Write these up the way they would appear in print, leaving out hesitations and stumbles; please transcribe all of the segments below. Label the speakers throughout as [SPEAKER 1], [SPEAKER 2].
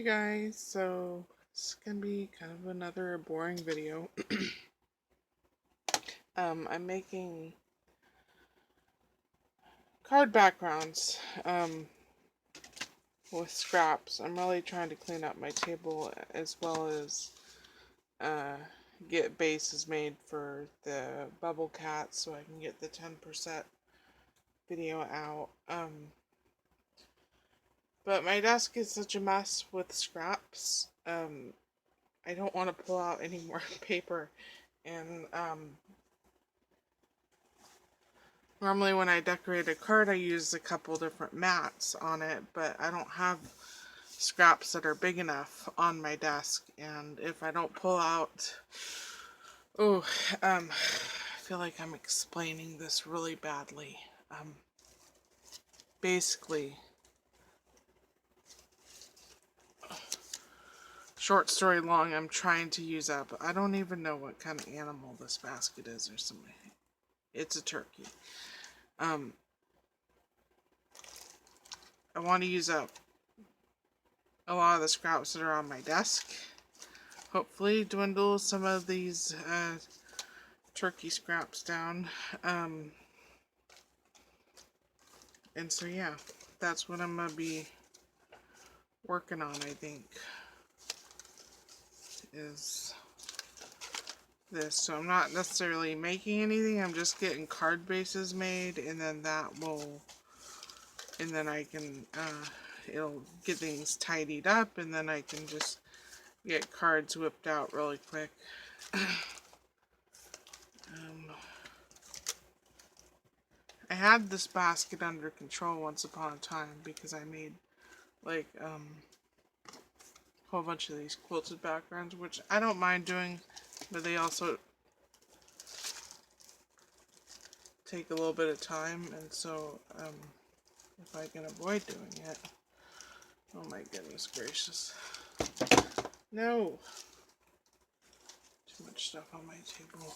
[SPEAKER 1] Hey guys, so it's gonna be kind of another boring video. I'm making card backgrounds with scraps. I'm really trying to clean up my table as well as uh, get bases made for the bubble cat so I can get the 10% video out. But my desk is such a mess with scraps. I don't want to pull out any more paper, and normally when I decorate a card I use a couple different mats on it, but I don't have scraps that are big enough on my desk, and if I don't pull out, I feel like I'm explaining this really badly. Basically, short story long, I'm trying to use up, I don't even know what kind of animal this basket is or something. It's a turkey. I want to use up a lot of the scraps that are on my desk. Hopefully dwindle some of these turkey scraps down. And so yeah, that's what I'm going to be working on, I think, is this. So I'm not necessarily making anything, I'm just getting card bases made, and then I can, it'll get things tidied up, and then I can just get cards whipped out really quick. I had this basket under control once upon a time because I made like a whole bunch of these quilted backgrounds, which I don't mind doing, but they also take a little bit of time, and so if I can avoid doing it, oh my goodness gracious, no, too much stuff on my table.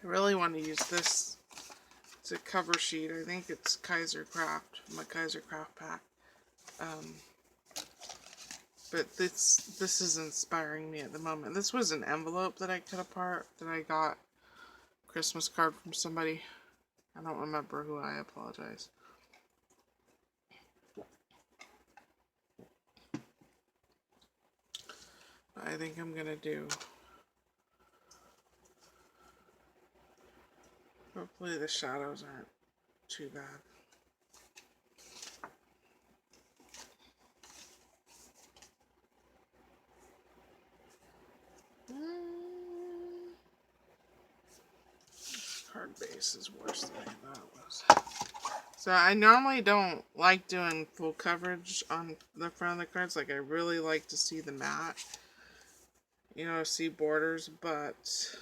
[SPEAKER 1] I really want to use this. It's a cover sheet. I think it's SugarRayCrafts, my SugarRayCrafts pack. But this is inspiring me at the moment. This was an envelope that I cut apart that I got a Christmas card from somebody. I don't remember who. I apologize. But I think I'm gonna do. Hopefully the shadows aren't too bad. Card base is worse than I thought it was. So I normally don't like doing full coverage on the front of the cards. Like, I really like to see the mat, you know, see borders, but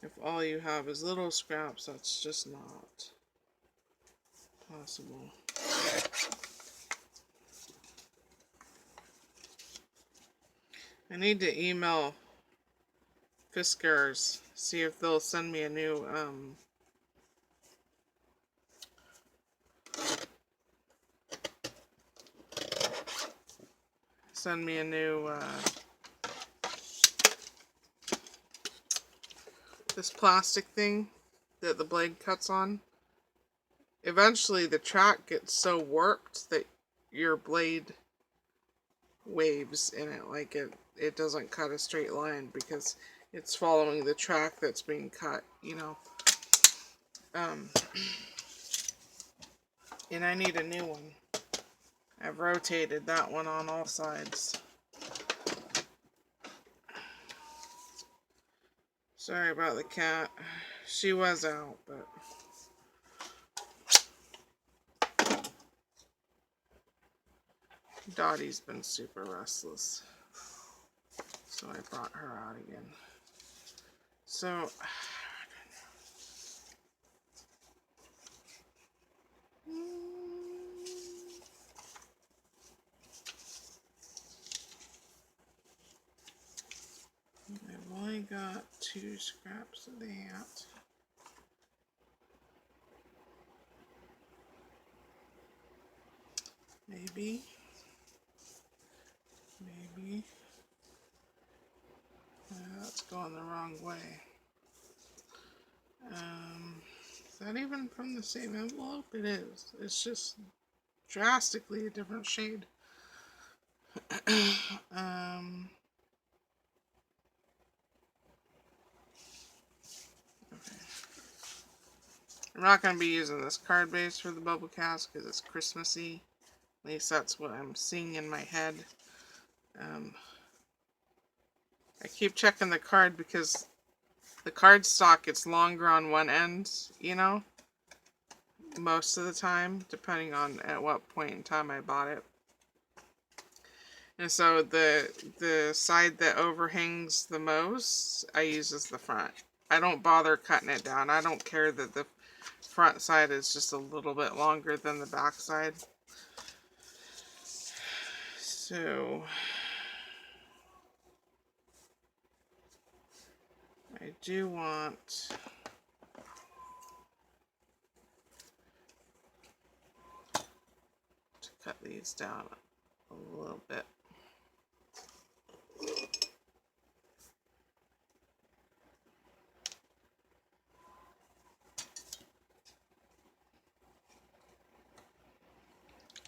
[SPEAKER 1] if all you have is little scraps, that's just not possible. I need to email Fiskars, see if they'll send me a new this plastic thing that the blade cuts on. Eventually the track gets so warped that your blade waves in it, like it doesn't cut a straight line because it's following the track that's being cut, you know. And I need a new one. I've rotated that one on all sides. Sorry about the cat. She was out, but Dottie's been super restless, so I brought her out again. So 2 scraps of that. Maybe. That's going the wrong way. Is that even from the same envelope? It is. It's just drastically a different shade. Okay. I'm not going to be using this card base for the bubble cast because it's Christmassy. At least that's what I'm seeing in my head. I keep checking the card because the cardstock gets longer on one end, you know, most of the time, depending on at what point in time I bought it. And so the side that overhangs the most, I use as the front. I don't bother cutting it down. I don't care that the front side is just a little bit longer than the back side. So I do want to cut these down a little bit.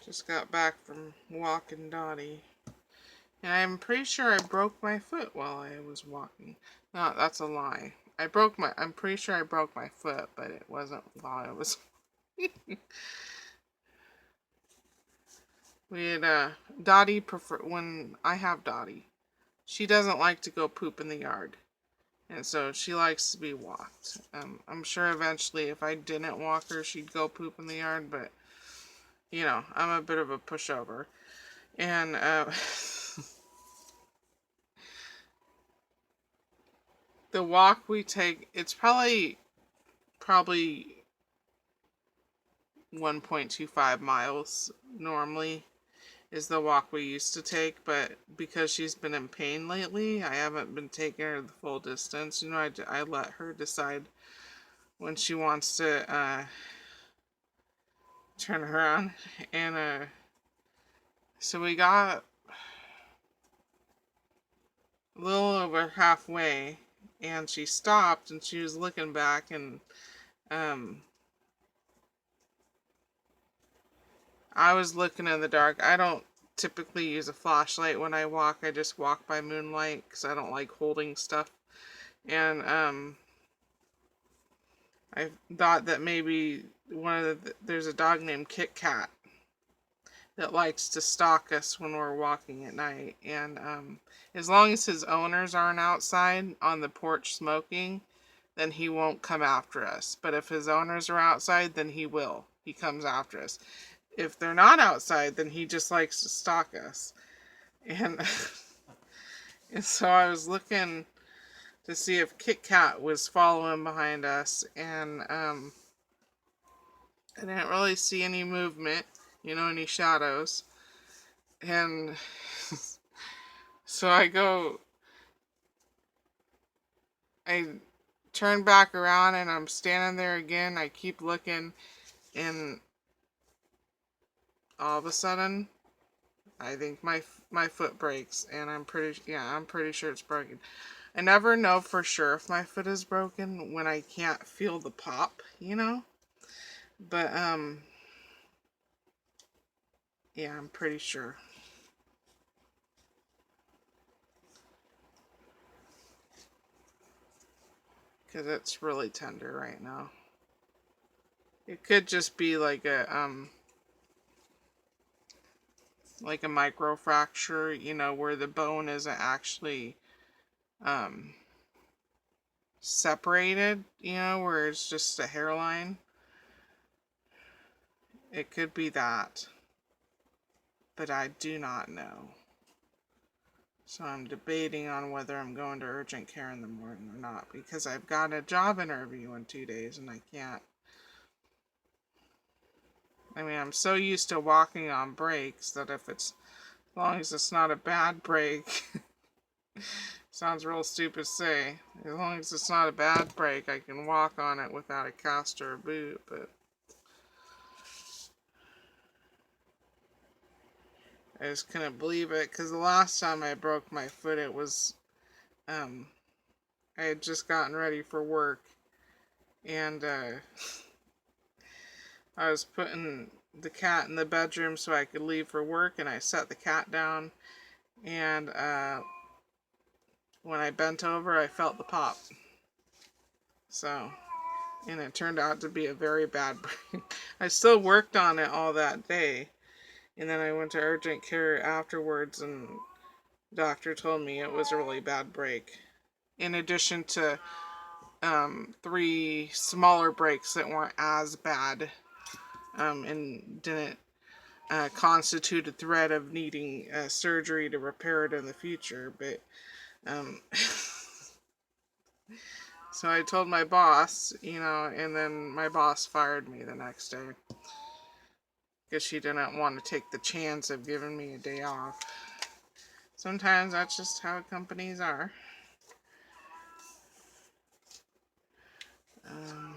[SPEAKER 1] Just got back from walking Dottie. And I'm pretty sure I broke my foot while I was walking. No, that's a lie. I'm pretty sure I broke my foot, but it wasn't while I was We had, Dottie when I have Dottie, she doesn't like to go poop in the yard. And so she likes to be walked. I'm sure eventually if I didn't walk her, she'd go poop in the yard, but, you know, I'm a bit of a pushover. And, the walk we take, it's probably 1.25 miles normally is the walk we used to take, but because she's been in pain lately, I haven't been taking her the full distance. You know, I let her decide when she wants to turn around. And so we got a little over halfway, and she stopped, and she was looking back, and I was looking in the dark. I don't typically use a flashlight when I walk. I just walk by moonlight because I don't like holding stuff. And I thought that maybe there's a dog named Kit Kat that likes to stalk us when we're walking at night. And as long as his owners aren't outside on the porch smoking, then he won't come after us. But if his owners are outside, then he will. He comes after us. If they're not outside, then he just likes to stalk us. And, and so I was looking to see if Kit Kat was following behind us, and I didn't really see any movement, you know, any shadows. And so I turn back around, and I'm standing there again. I keep looking, and all of a sudden, I think my foot breaks, and I'm pretty sure it's broken. I never know for sure if my foot is broken when I can't feel the pop, you know? But yeah, I'm pretty sure. Because it's really tender right now. It could just be like a microfracture, you know, where the bone isn't actually separated, you know, where it's just a hairline. It could be that. But I do not know. So I'm debating on whether I'm going to urgent care in the morning or not, because I've got a job interview in 2 days and I can't. I mean, I'm so used to walking on breaks that as long as it's not a bad break, Sounds real stupid to say. As long as it's not a bad break, I can walk on it without a cast or a boot, but I just couldn't believe it, because the last time I broke my foot, it was, I had just gotten ready for work, and I was putting the cat in the bedroom so I could leave for work, and I set the cat down, and when I bent over, I felt the pop. So, and it turned out to be a very bad break. I still worked on it all that day, and then I went to urgent care afterwards, and the doctor told me it was a really bad break. In addition to 3 smaller breaks that weren't as bad, and didn't constitute a threat of needing surgery to repair it in the future. But so I told my boss, and then my boss fired me the next day because she didn't want to take the chance of giving me a day off. Sometimes that's just how companies are. Um,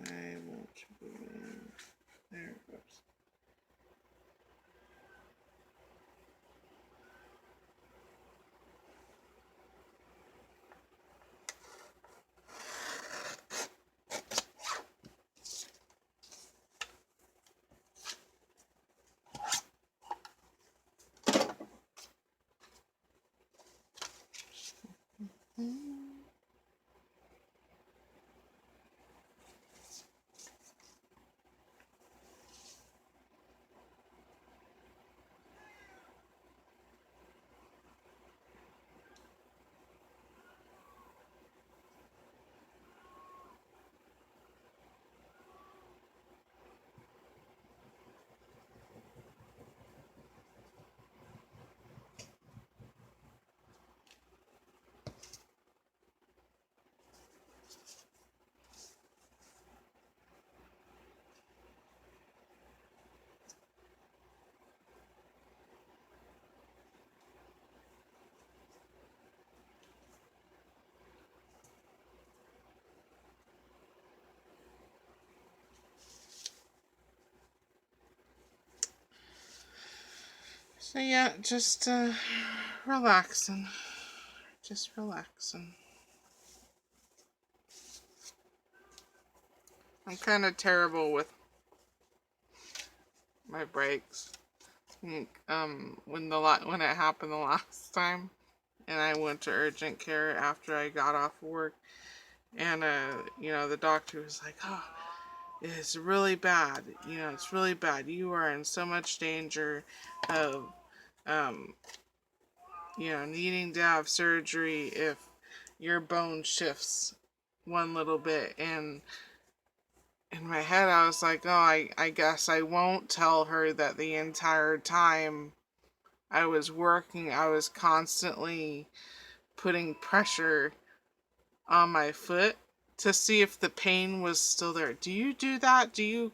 [SPEAKER 1] I won't believe. There it goes. So yeah, just relaxing. Just relaxing. I'm kind of terrible with my breaks. I think, when it happened the last time, and I went to urgent care after I got off work, and the doctor was like, "Oh, it's really bad. It's really bad. You are in so much danger of um, needing to have surgery if your bone shifts one little bit." And in my head, I was like, "Oh, I guess I won't tell her that the entire time I was working, I was constantly putting pressure on my foot to see if the pain was still there." Do you do that? Do you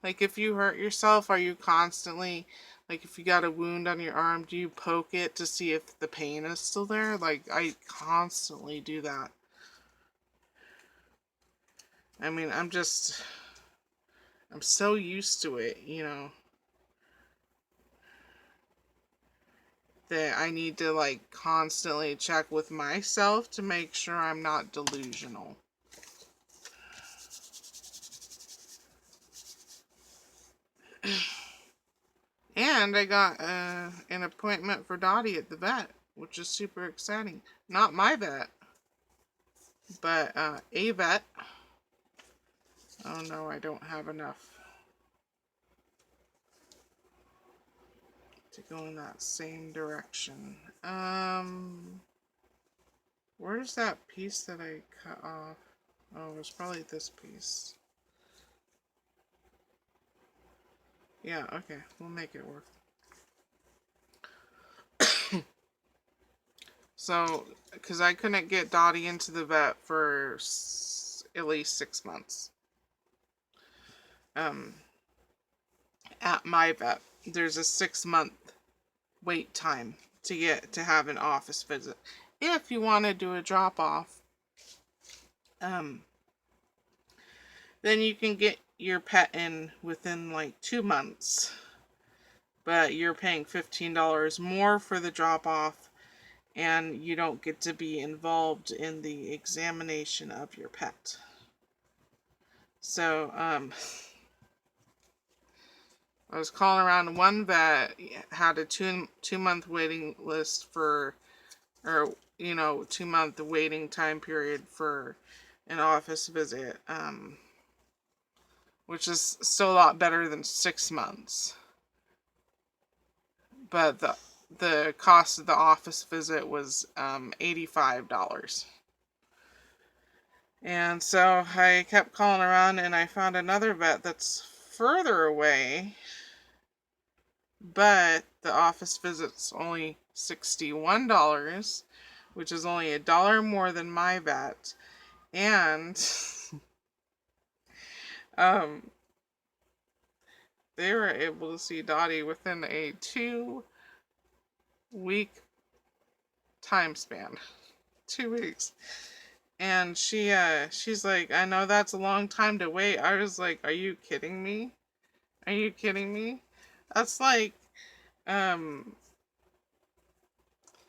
[SPEAKER 1] like, if you hurt yourself, are you constantly, like, if you got a wound on your arm, do you poke it to see if the pain is still there? Like, I constantly do that. I mean, I'm so used to it, that I need to, like, constantly check with myself to make sure I'm not delusional. And I got an appointment for Dottie at the vet, which is super exciting. Not my vet, but a vet. Oh no, I don't have enough to go in that same direction. Where's that piece that I cut off? Oh, it was probably this piece. Yeah, okay, we'll make it work. So, because I couldn't get Dottie into the vet for at least 6 months. At my vet, there's a 6-month wait time to have an office visit. If you want to do a drop off, then you can get your pet in within like 2 months, but you're paying $15 more for the drop off, and you don't get to be involved in the examination of your pet. So, I was calling around. One vet had a 2-month waiting list for, or 2-month waiting time period for an office visit, which is still a lot better than 6 months. But the cost of the office visit was $85. And so I kept calling around, and I found another vet that's further away, but the office visit's only $61, which is only $1 more than my vet. And they were able to see Dottie within a 2-week time span. 2 weeks. And she's like, I know that's a long time to wait. I was like, are you kidding me? Are you kidding me? That's like,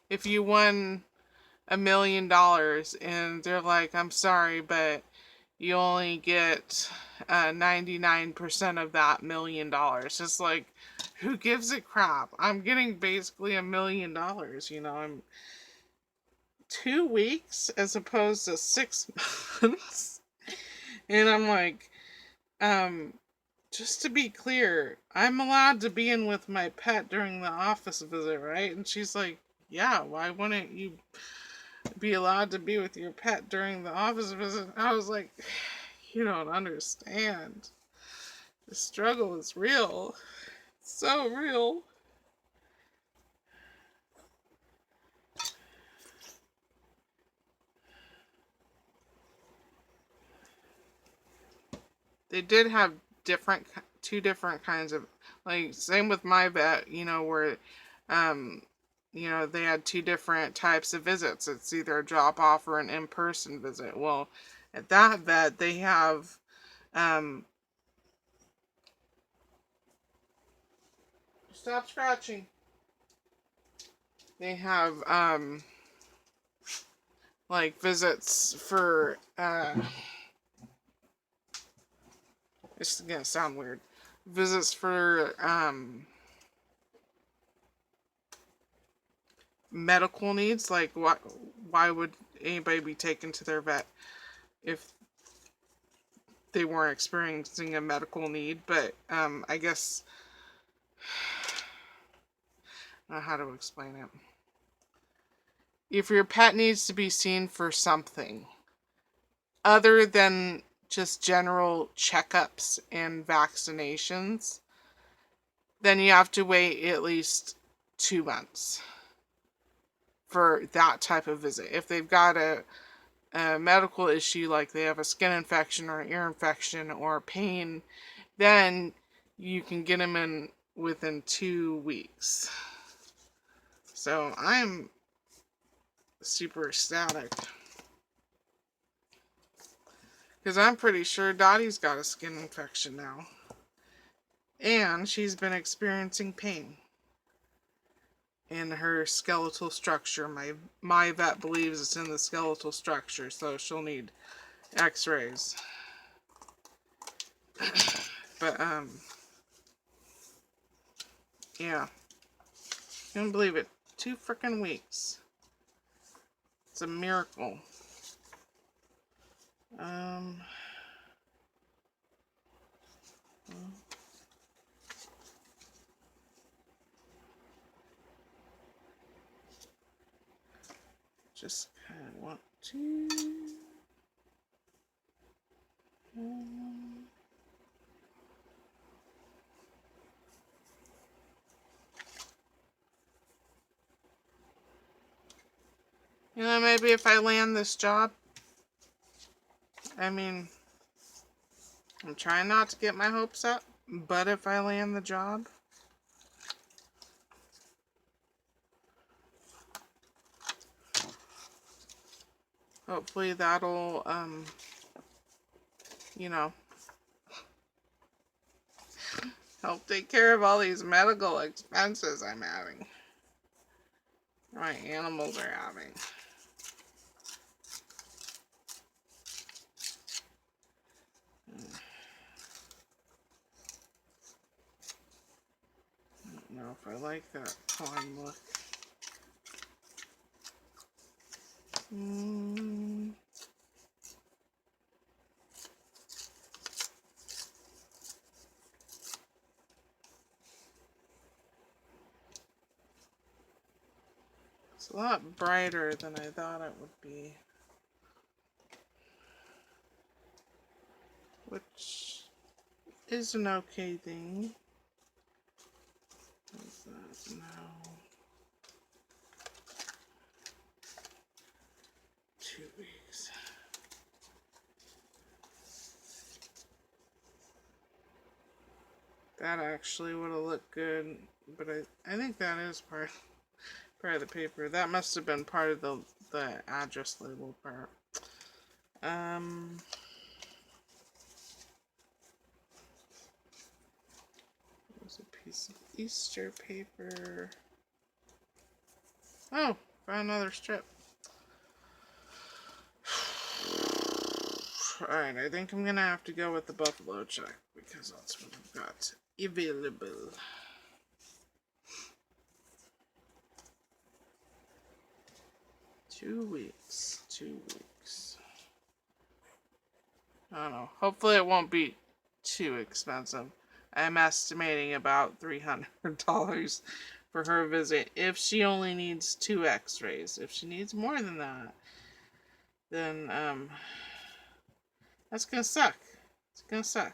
[SPEAKER 1] if you won $1 million and they're like, I'm sorry, but you only get 99% of that $1 million. Just like, who gives a crap? I'm getting basically $1 million. I'm 2 weeks as opposed to 6 months. And I'm like, just to be clear, I'm allowed to be in with my pet during the office visit, right? And she's like, yeah, why wouldn't you be allowed to be with your pet during the office visit? I was like, you don't understand. The struggle is real. It's so real. They did have two different kinds of, like, same with my vet, where, they had 2 different types of visits. It's either a drop off or an in-person visit. Well, at that vet, they have, stop scratching. They have, like, visits for, it's gonna sound weird. Visits for, medical needs. Like, why would anybody be taken to their vet if they weren't experiencing a medical need? But, I guess, I don't know how to explain it. If your pet needs to be seen for something other than just general checkups and vaccinations, then you have to wait at least 2 months for that type of visit. If they've got a medical issue, like they have a skin infection or an ear infection or pain, then you can get them in within 2 weeks. So I'm super ecstatic, because I'm pretty sure Dottie's got a skin infection now. And she's been experiencing pain in her skeletal structure. My vet believes it's in the skeletal structure, so she'll need x-rays. But, yeah. Can't believe it. 2 freaking weeks. It's a miracle. Just kind of want to... maybe if I land this job, I mean, I'm trying not to get my hopes up, but if I land the job, hopefully that'll, you know, help take care of all these medical expenses I'm having. My animals are having. I don't know if I like that pawn look. It's a lot brighter than I thought it would be. Which is an okay thing. What is that now? 2 weeks. That actually would have looked good, but I think that is part of the paper. That must have been part of the address label part. There's a piece of Easter paper. Oh, found another strip. Alright, I think I'm gonna have to go with the buffalo check because that's what I've got available. Two weeks. I don't know. Hopefully it won't be too expensive. I'm estimating about $300 for her visit if she only needs 2 x-rays. If she needs more than that, then that's gonna suck. It's gonna suck.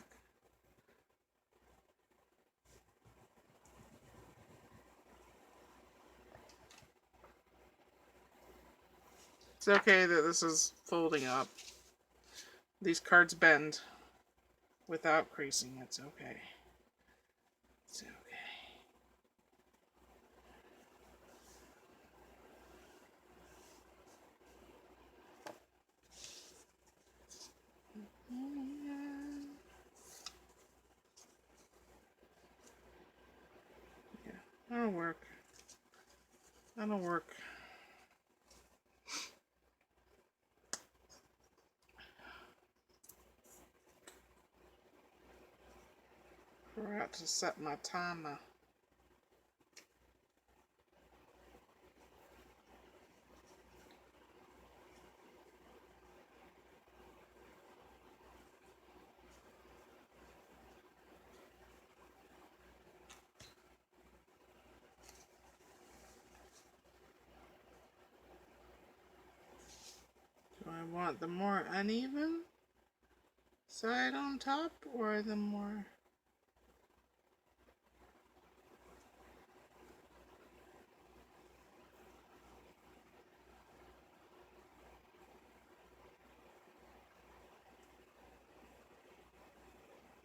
[SPEAKER 1] It's okay that this is folding up. These cards bend without creasing. It's okay. It's okay. Yeah, that'll work. That'll work. Forgot to set my timer. Do I want the more uneven side on top or the more...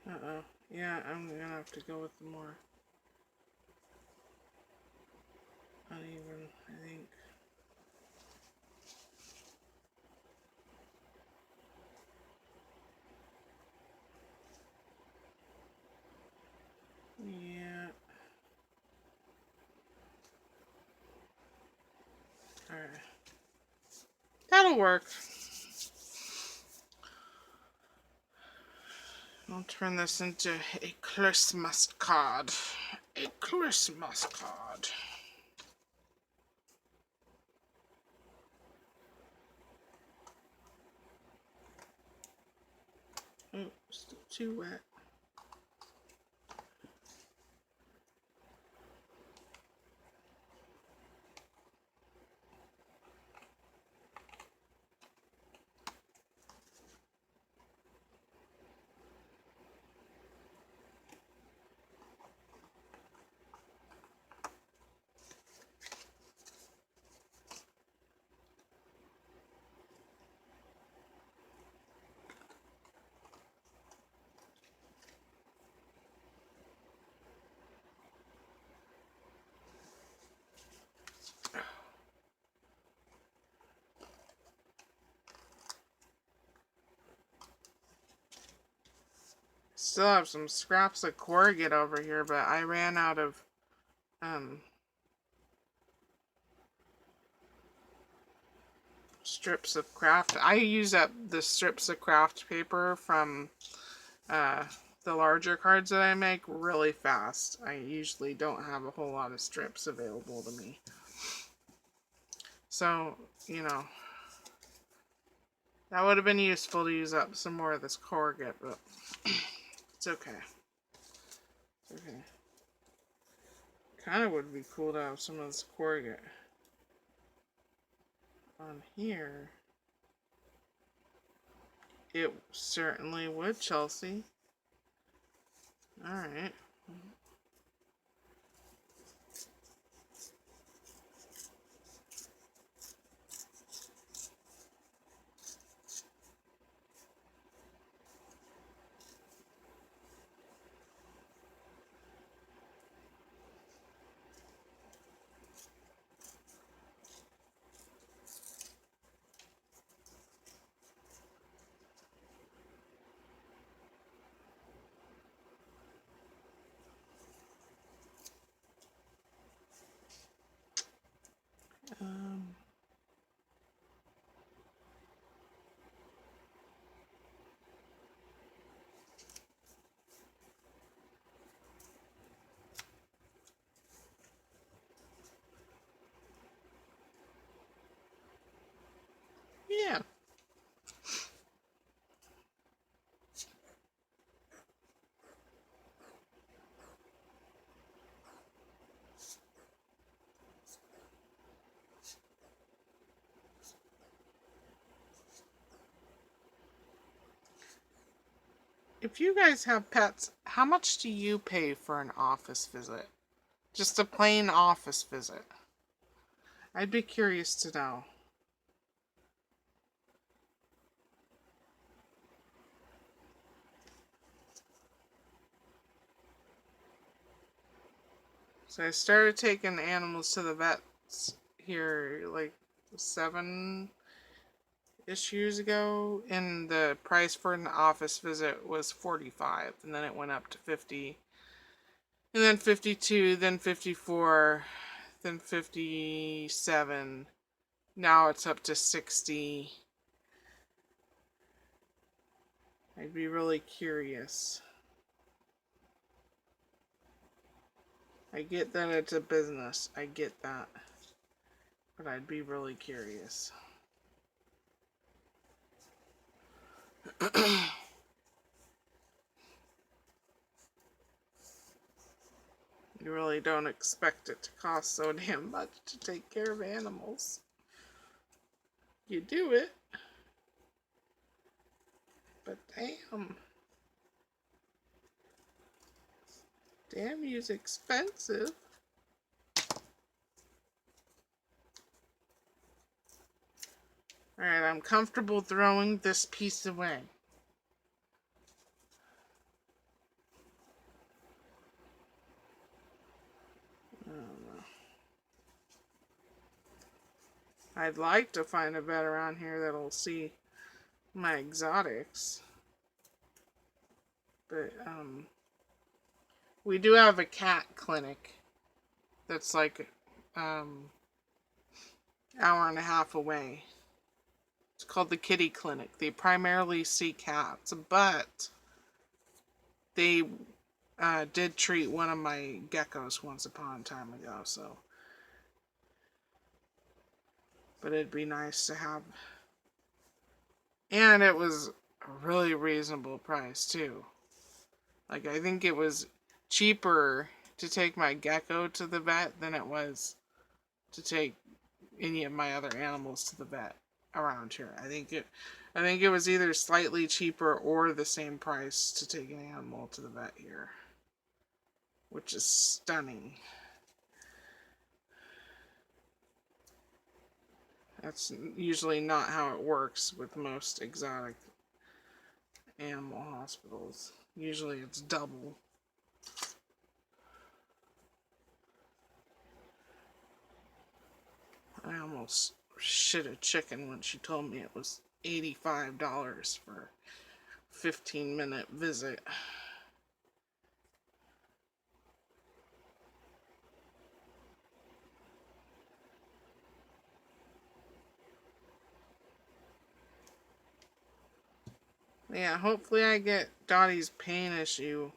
[SPEAKER 1] Uh-oh. Yeah, I'm gonna have to go with the more uneven, I think. Yeah. Alright. That'll work. I'll turn this into a Christmas card. A Christmas card. Oh, still too wet. still have some scraps of corrugate over here, but I ran out of strips of craft. I use up the strips of craft paper from the larger cards that I make really fast. I usually don't have a whole lot of strips available to me. So, you know, that would have been useful to use up some more of this corrugate, but it's okay. It's okay. Kind of would be cool to have some of this corrugate on here. It certainly would, Chelsea. Alright. Yeah. If you guys have pets, how much do you pay for an office visit? Just a plain office visit. I'd be curious to know. So I started taking animals to the vets here like 7-ish years ago, and the price for an office visit was $45, and then it went up to $50, and then $52, then $54, then $57. Now it's up to $60. I'd be really curious. I get that it's a business. I get that. But I'd be really curious. You really don't expect it to cost so damn much to take care of animals. You do it. But damn. Damn, you's expensive. Alright, I'm comfortable throwing this piece away. I don't know. I'd like to find a vet around here that'll see my exotics. But, we do have a cat clinic that's like, hour and a half away. It's called the Kitty Clinic. They primarily see cats, but they did treat one of my geckos once upon a time ago, so. But it'd be nice to have. And it was a really reasonable price, too. Like, I think it was cheaper to take my gecko to the vet than it was to take any of my other animals to the vet around here. I think it was either slightly cheaper or the same price to take an animal to the vet here, which is stunning. That's usually not how it works with most exotic animal hospitals. Usually it's double. I almost shit a chicken when she told me it was $85 for a 15-minute visit. Yeah, hopefully I get Dottie's pain issue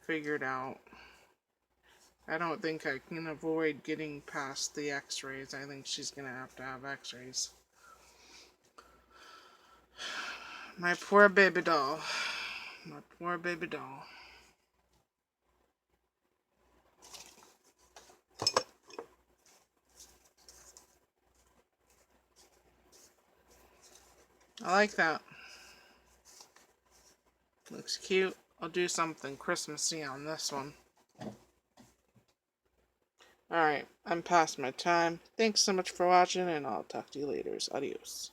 [SPEAKER 1] figured out. I don't think I can avoid getting past the x-rays. I think she's going to have x-rays. My poor baby doll. My poor baby doll. I like that. Looks cute. I'll do something Christmassy on this one. Alright, I'm past my time. Thanks so much for watching, and I'll talk to you later. Adios.